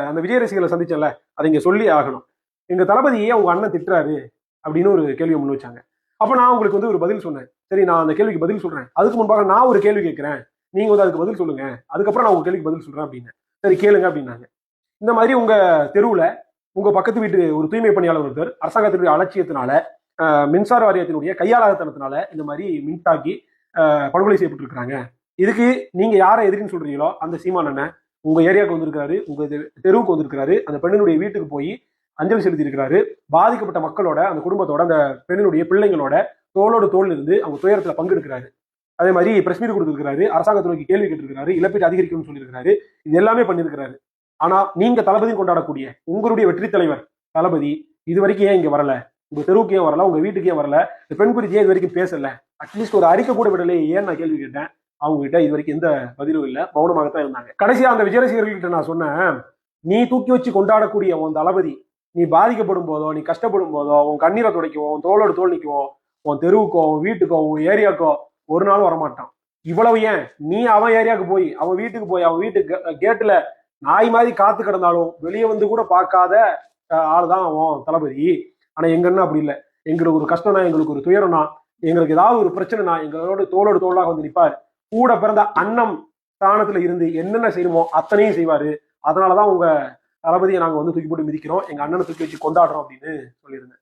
அந்த விஜய் ரசிகர்களை சந்திச்சல, அதை இங்க சொல்லி ஆகணும். எங்க தளபதியே உங்க அண்ணன் திட்டுறாரு அப்படின்னு ஒரு கேள்வியை முன் வச்சாங்க. அப்ப நான் உங்களுக்கு வந்து ஒரு பதில் சொன்னேன். சரி, நான் அந்த கேள்விக்கு பதில் சொல்றேன். அதுக்கு முன்பாக நான் ஒரு கேள்வி கேட்கிறேன், நீங்க வந்து அதுக்கு பதில் சொல்லுங்க, அதுக்கப்புறம் நான் உங்க கேள்விக்கு பதில் சொல்றேன் அப்படின்னு. சரி கேளுங்க அப்படின்னாங்க. இந்த மாதிரி உங்க தெருவுல உங்க பக்கத்து வீட்டு ஒரு தூய்மை பணியாளர் ஒருத்தர் அரசாங்கத்தினுடைய அலட்சியத்தினால, மின்சார வாரியத்தினுடைய கையாளாதனத்தினால இந்த மாதிரி மின்தாக்கி படுகொலை செய்யப்பட்டிருக்கிறாங்க. இதுக்கு நீங்க யாரை எதிரின்னு சொல்றீங்களோ அந்த சீமான் அண்ணன் உங்க ஏரியாவுக்கு வந்திருக்காரு, உங்க தெருவுக்கு வந்திருக்காரு, அந்த பெண்ணினுடைய வீட்டுக்கு போய் அஞ்சலி செலுத்தி இருக்கிறாரு. பாதிக்கப்பட்ட மக்களோட, அந்த குடும்பத்தோட, அந்த பெண்ணினுடைய பிள்ளைங்களோட தோளோடு தோல் இருந்து அவங்க துயரத்துல பங்கெடுக்கிறாரு. அதே மாதிரி பிரஸ் மீட் கொடுத்திருக்காரு, அரசாங்கத்தை நோக்கி கேள்வி கேட்டிருக்காரு, இழப்பீட்டு அதிகரிக்கும்னு சொல்லியிருக்காரு. இது எல்லாமே பண்ணியிருக்கிறாரு. ஆனா நீங்க தளபதியும் கொண்டாடக்கூடிய உங்களுடைய வெற்றி தலைவர் தளபதி இது வரைக்கும் ஏன் இங்க வரல? உங்க தெருவுக்கு ஏன் வரல? உங்க வீட்டுக்கு ஏன் வரல? இந்த பெண் குறித்து ஏன் இது வரைக்கும் பேசல? அட்லீஸ்ட் ஒரு அறிக்கை கூட விடலை ஏன் நான் கேள்வி கேட்டேன். அவங்க கிட்ட இது வரைக்கும் எந்த பதிலும் இல்லை, மௌனமாகத்தான் இருந்தாங்க. கடைசியா அந்த விஜய் ரசிகர்கள்கிட்ட நான் சொன்னேன், நீ தூக்கி வச்சு கொண்டாடக்கூடிய உன் தளபதி நீ பாதிக்கப்படும் போதோ, நீ கஷ்டப்படும் போதோ, உன் கண்ணீரை துடைக்கவோ, உன் தோளோடு தோல் நிற்கவோ, உன் தெருவுக்கோ, உன் வீட்டுக்கோ, உன் ஏரியாக்கோ ஒரு நாள் வரமாட்டான். இவ்வளவு ஏன் நீ அவன் ஏரியாவுக்கு போய், அவன் வீட்டுக்கு போய், அவன் வீட்டுக்கு கேட்டுல நாய் மாதிரி காத்து கிடந்தாலும் வெளியே வந்து கூட பார்க்காத ஆளுதான் அவன் தளபதி. ஆனா எங்கன்னா அப்படி இல்லை. எங்களுக்கு ஒரு கஷ்டம்னா, எங்களுக்கு ஒரு துயரம்னா, எங்களுக்கு ஏதாவது ஒரு பிரச்சனைனா எங்களோட தோளோடு தோளாக வந்து நிற்பார். கூட பிறந்த அண்ணன் ஸ்தானத்துல இருந்து என்னென்ன செய்யணுமோ அத்தனையும் செய்வாரு. அதனாலதான் உங்க தளபதியை நாங்க வந்து தூக்கி போட்டு மிதிக்கிறோம், எங்க அண்ணனை தூக்கி வச்சு கொண்டாடுறோம் அப்படின்னு சொல்லியிருந்தேன்.